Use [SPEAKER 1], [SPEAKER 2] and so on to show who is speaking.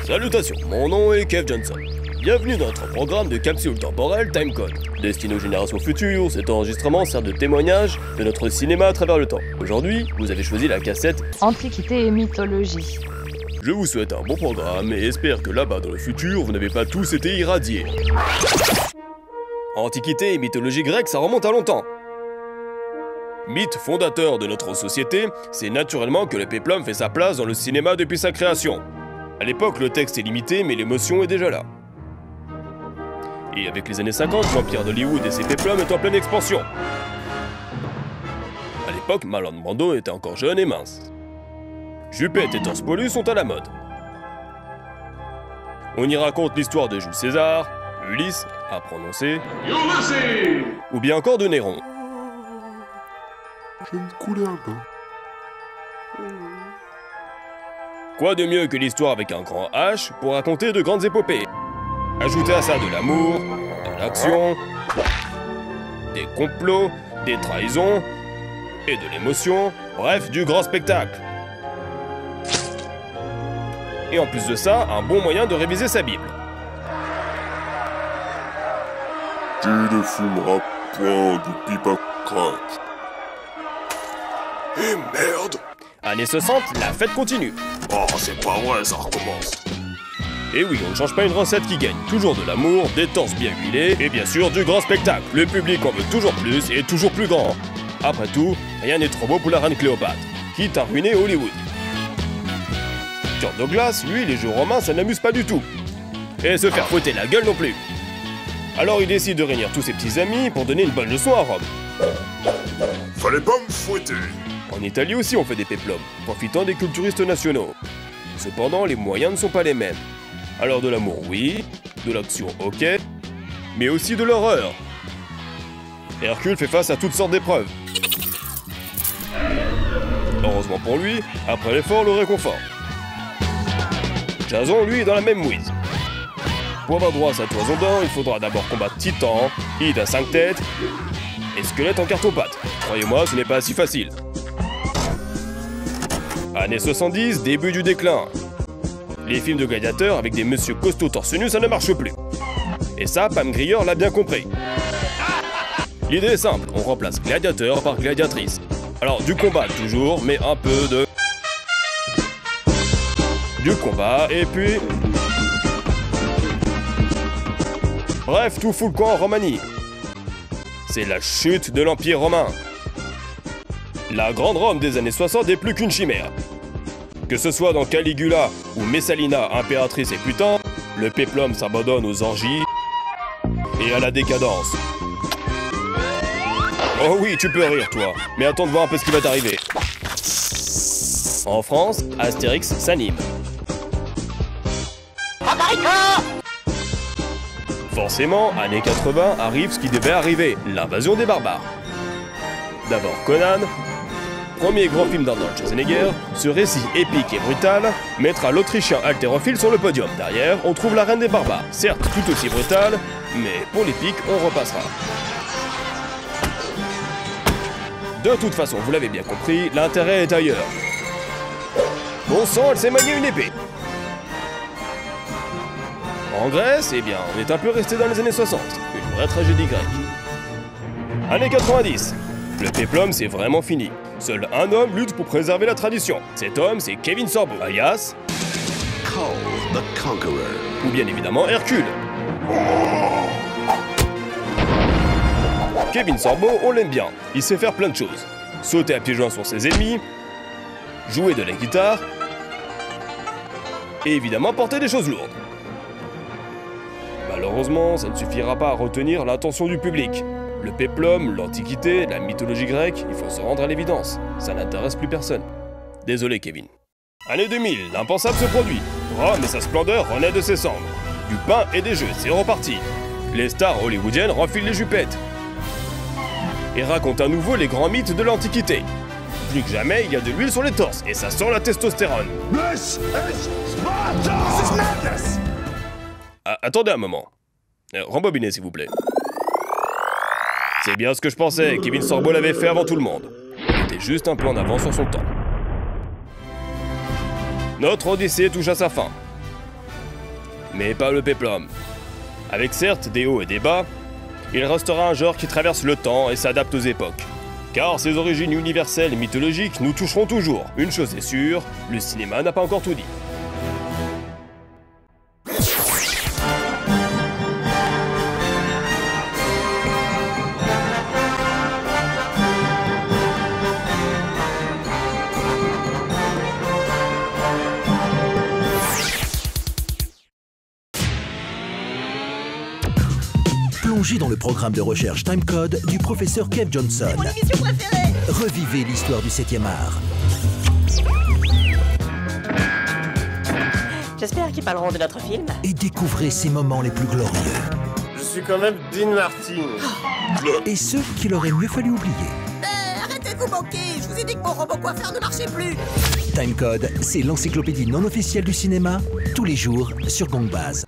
[SPEAKER 1] Salutations, mon nom est Kev Johnson. Bienvenue dans notre programme de capsule temporelle Timecode. Destiné aux générations futures, cet enregistrement sert de témoignage de notre cinéma à travers le temps. Aujourd'hui, vous avez choisi la cassette
[SPEAKER 2] Antiquité et mythologie.
[SPEAKER 1] Je vous souhaite un bon programme et espère que là-bas dans le futur, vous n'avez pas tous été irradiés. Antiquité et mythologie grecque, ça remonte à longtemps. Mythe fondateur de notre société, c'est naturellement que le péplum fait sa place dans le cinéma depuis sa création. À l'époque, le texte est limité, mais l'émotion est déjà là. Et avec les années 50, l'empire d'Hollywood et ses péplums est en pleine expansion. À l'époque, Marlon Brando était encore jeune et mince. Jupettes et torse poilu sont à la mode. On y raconte l'histoire de Jules César, Ulysse, à prononcer, ou bien encore de Néron.
[SPEAKER 3] Je vais me couler un peu.
[SPEAKER 1] Quoi de mieux que l'histoire avec un grand H pour raconter de grandes épopées? Ajoutez à ça de l'amour, de l'action, des complots, des trahisons et de l'émotion, bref, du grand spectacle. Et en plus de ça, un bon moyen de réviser sa Bible.
[SPEAKER 3] Tu ne fumeras point de pipe à craque. Eh merde!
[SPEAKER 1] Années 60, la fête continue.
[SPEAKER 3] Oh, c'est pas vrai, ça recommence.
[SPEAKER 1] Et oui, on ne change pas une recette qui gagne. Toujours de l'amour, des torses bien huilés, et bien sûr du grand spectacle. Le public en veut toujours plus et toujours plus grand. Après tout, rien n'est trop beau pour la reine Cléopâtre, quitte à ruiner Hollywood. Kirk Douglas, lui, les jeux romains, ça n'amuse pas du tout. Et se faire fouetter la gueule non plus. Alors il décide de réunir tous ses petits amis pour donner une bonne leçon à Rome.
[SPEAKER 3] Fallait pas me fouetter.
[SPEAKER 1] En Italie aussi on fait des péplums, profitant des culturistes nationaux. Cependant, les moyens ne sont pas les mêmes. Alors de l'amour oui, de l'action ok, mais aussi de l'horreur. Hercule fait face à toutes sortes d'épreuves. Heureusement pour lui, après l'effort, le réconfort. Jason, lui, est dans la même mouise. Pour avoir droit à sa toison d'or, il faudra d'abord combattre Titan, Ide à 5 têtes et Squelette en carton-pâte. Croyez-moi, ce n'est pas si facile. Années 70, début du déclin. Les films de gladiateurs avec des messieurs costauds torse nu, ça ne marche plus. Et ça, Pam Grier l'a bien compris. L'idée est simple, on remplace gladiateur par gladiatrice. Alors du combat toujours, mais un peu de... du combat, et puis... Bref, tout fout le camp en Romanie. C'est la chute de l'Empire romain. La grande Rome des années 60 n'est plus qu'une chimère. Que ce soit dans Caligula ou Messalina, impératrice et putain, le péplum s'abandonne aux orgies et à la décadence. Oh oui, tu peux rire toi, mais attends de voir un peu ce qui va t'arriver. En France, Astérix s'anime. Forcément, années 80 arrive ce qui devait arriver, l'invasion des barbares. D'abord Conan, premier grand film d'Arnold Schwarzenegger, ce récit épique et brutal mettra l'Autrichien haltérophile sur le podium. Derrière, on trouve la reine des barbares, certes tout aussi brutale, mais pour l'épique, on repassera. De toute façon, vous l'avez bien compris, l'intérêt est ailleurs. Bon sang, elle s'est maniée une épée. En Grèce, eh bien, on est un peu resté dans les années 60, une vraie tragédie grecque. Années 90, le péplum c'est vraiment fini. Seul un homme lutte pour préserver la tradition. Cet homme, c'est Kevin Sorbo, alias...
[SPEAKER 3] Kull the Conqueror.
[SPEAKER 1] Ou bien évidemment Hercule. Kevin Sorbo, on l'aime bien. Il sait faire plein de choses. Sauter à pieds joints sur ses ennemis, jouer de la guitare, et évidemment porter des choses lourdes. Malheureusement, ça ne suffira pas à retenir l'attention du public. Le péplum, l'Antiquité, la mythologie grecque, il faut se rendre à l'évidence. Ça n'intéresse plus personne. Désolé, Kevin. Année 2000, l'impensable se produit. Rome et sa splendeur renaît de ses cendres. Du pain et des jeux, c'est reparti. Les stars hollywoodiennes renfilent les jupettes. Et racontent à nouveau les grands mythes de l'Antiquité. plus que jamais, il y a de l'huile sur les torses, et ça sent la testostérone. Ah, attendez un moment. Rembobinez, s'il vous plaît. C'est bien ce que je pensais, Kevin Sorbo l'avait fait avant tout le monde. Il était juste un peu en avance sur son temps. Notre odyssée touche à sa fin. Mais pas le péplum. Avec certes des hauts et des bas, il restera un genre qui traverse le temps et s'adapte aux époques. Car ses origines universelles et mythologiques nous toucheront toujours. Une chose est sûre, le cinéma n'a pas encore tout dit.
[SPEAKER 4] Plongez dans le programme de recherche Timecode du professeur Kev Johnson.
[SPEAKER 5] C'est mon émission préférée.
[SPEAKER 4] Revivez l'histoire du 7e art.
[SPEAKER 5] J'espère qu'ils parleront de notre film.
[SPEAKER 4] Et découvrez ses moments les plus glorieux.
[SPEAKER 6] Je suis quand même Dean Martin.
[SPEAKER 4] Et ceux qu'il aurait mieux fallu oublier.
[SPEAKER 5] Arrêtez de vous moquer. Je vous ai dit que mon robot coiffeur ne marchait plus.
[SPEAKER 4] Timecode, c'est l'encyclopédie non officielle du cinéma, tous les jours sur Gongbaz.